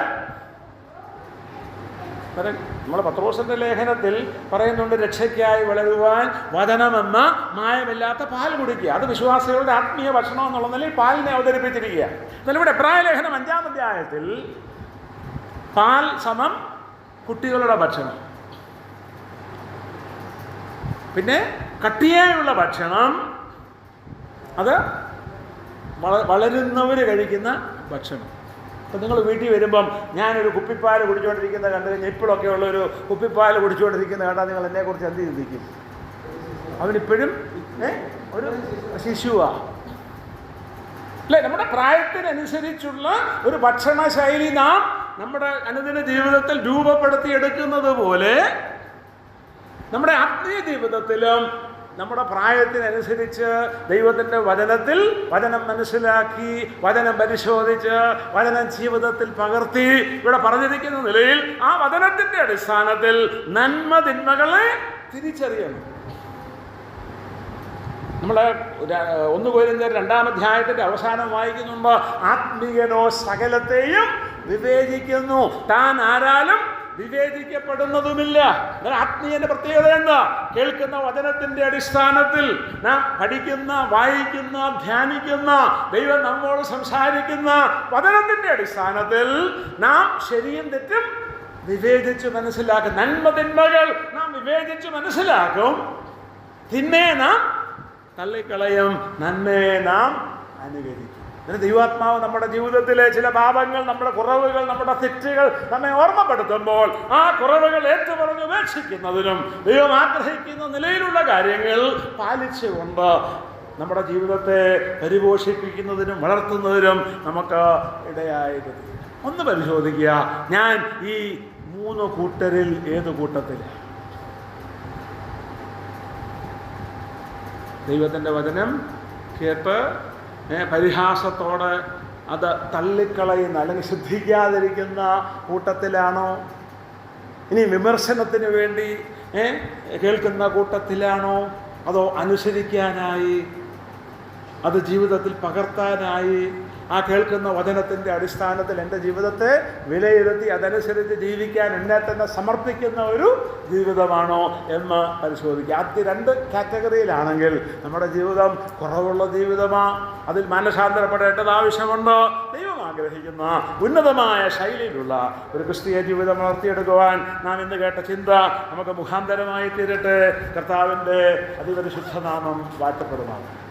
നമ്മൾ പത്രോസിന്റെ ലേഖനത്തിൽ പറയുന്നുണ്ട്, രക്ഷയ്ക്കായി വളരുവാൻ വചനമെന്ന മായമില്ലാത്ത പാൽ കുടിക്കുക. അത് വിശ്വാസികളുടെ ആത്മീയ ഭക്ഷണം എന്നുള്ള നിലയിൽ പാലിനെ അവതരിപ്പിച്ചിരിക്കുക. എന്നാൽ ഇവിടെ എബ്രായ ലേഖനം 5-ാം അധ്യായത്തിൽ പാൽ സമം കുട്ടികളുടെ ഭക്ഷണം, പിന്നെ കട്ടിയായുള്ള ഭക്ഷണം അത് വളരുന്നവർ കഴിക്കുന്ന ഭക്ഷണം. അപ്പം നിങ്ങൾ വീട്ടിൽ വരുമ്പം ഞാനൊരു കുപ്പിപ്പാൽ കുടിച്ചുകൊണ്ടിരിക്കുന്നത് കണ്ടു കഴിഞ്ഞാൽ ഇപ്പോഴൊക്കെ ഉള്ളൊരു കുപ്പിപ്പാൽ കുടിച്ചുകൊണ്ടിരിക്കുന്നത് കണ്ടാൽ നിങ്ങൾ എന്നെക്കുറിച്ച് എന്ത് ചിന്തിക്കും? അവനിപ്പോഴും ഒരു ശിശുവാണ് അല്ലേ? നമ്മുടെ പ്രായത്തിനനുസരിച്ചുള്ള ഒരു ഭക്ഷണശൈലി നാം നമ്മുടെ അനുദിന ജീവിതത്തിൽ രൂപപ്പെടുത്തിയെടുക്കുന്നത് പോലെ നമ്മുടെ ആത്മീയ ജീവിതത്തിലും നമ്മുടെ പ്രായത്തിനനുസരിച്ച് ദൈവത്തിൻ്റെ വചനത്തിൽ വചനം മനസ്സിലാക്കി, വചനം പരിശോധിച്ച്, വചനം ജീവിതത്തിൽ പകർത്തി ഇവിടെ പറഞ്ഞിരിക്കുന്ന നിലയിൽ ആ വചനത്തിൻ്റെ അടിസ്ഥാനത്തിൽ നന്മ തിന്മകളെ തിരിച്ചറിയണം. നമ്മൾ 1 കൊരിന്ത്യർ 2-ാം അധ്യായത്തിൻ്റെ അവസാനം വായിക്കുന്നുണ്ട്, ആത്മീയനോ സകലത്തെയും വിവേചിക്കുന്നു, താൻ ആരാലും വിവേചിക്കപ്പെടുന്നതുമില്ല. ആത്മീയന്റെ പ്രത്യേകത എന്താ? കേൾക്കുന്ന വചനത്തിന്റെ അടിസ്ഥാനത്തിൽ നാം പഠിക്കുന്ന, വായിക്കുന്ന, ധ്യാനിക്കുന്ന, ദൈവം നമ്മോട് സംസാരിക്കുന്ന വചനത്തിന്റെ അടിസ്ഥാനത്തിൽ നാം ശരിയും തെറ്റും വിവേചിച്ച് മനസ്സിലാക്കും. നന്മ തിന്മകൾ നാം വിവേചിച്ച് മനസ്സിലാക്കും. തിന്മയെ നാം തള്ളിക്കളയും, നന്മയെ നാം അനുകരിക്കും. ഇതിന് ദൈവാത്മാവ് നമ്മുടെ ജീവിതത്തിലെ ചില പാപങ്ങൾ, നമ്മുടെ കുറവുകൾ, നമ്മുടെ തെറ്റുകൾ നമ്മെ ഓർമ്മപ്പെടുത്തുമ്പോൾ ആ കുറവുകൾ ഏറ്റുപറഞ്ഞ് ഉപേക്ഷിക്കുന്നതിനും ദൈവം ആഗ്രഹിക്കുന്ന നിലയിലുള്ള കാര്യങ്ങൾ പാലിച്ചുകൊണ്ട് നമ്മുടെ ജീവിതത്തെ പരിപോഷിപ്പിക്കുന്നതിനും വളർത്തുന്നതിനും നമുക്ക് ഇടയായിട്ട് ഒന്ന് പരിശോധിക്കുക. ഞാൻ ഈ 3 കൂട്ടരിൽ ഏത് കൂട്ടത്തിലാണ്? ദൈവത്തിൻ്റെ വചനം കേട്ട് പരിഹാസത്തോടെ അത് തള്ളിക്കളയുന്ന അല്ലെങ്കിൽ ശ്രദ്ധിക്കാതിരിക്കുന്ന കൂട്ടത്തിലാണോ? ഇനി വിമർശനത്തിന് വേണ്ടി കേൾക്കുന്ന കൂട്ടത്തിലാണോ? അതോ അനുസരിക്കാനായി, അത് ജീവിതത്തിൽ പകർത്താനായി ആ കേൾക്കുന്ന വചനത്തിൻ്റെ അടിസ്ഥാനത്തിൽ എൻ്റെ ജീവിതത്തെ വിലയിരുത്തി അതനുസരിച്ച് ജീവിക്കാൻ എന്നെ തന്നെ സമർപ്പിക്കുന്ന ഒരു ജീവിതമാണോ എന്ന് പരിശോധിക്കുക. ആദ്യ 2 കാറ്റഗറിയിലാണെങ്കിൽ നമ്മുടെ ജീവിതം കുറവുള്ള ജീവിതമാണ്, അതിൽ മാനസാന്തരപ്പെടേണ്ടത് ആവശ്യമുണ്ട്. ദൈവം ആഗ്രഹിക്കുന്ന ഉന്നതമായ ശൈലിയിലുള്ള ഒരു ക്രിസ്തീയ ജീവിതം വളർത്തിയെടുക്കുവാൻ നാം ഇന്ന് കേട്ട ചിന്ത നമുക്ക് മുഖാന്തരമായി തീരട്ടെ. കർത്താവിൻ്റെ അതിപരിശുദ്ധ നാമം വാഴ്ത്തപ്പെടുമാറാകട്ടെ.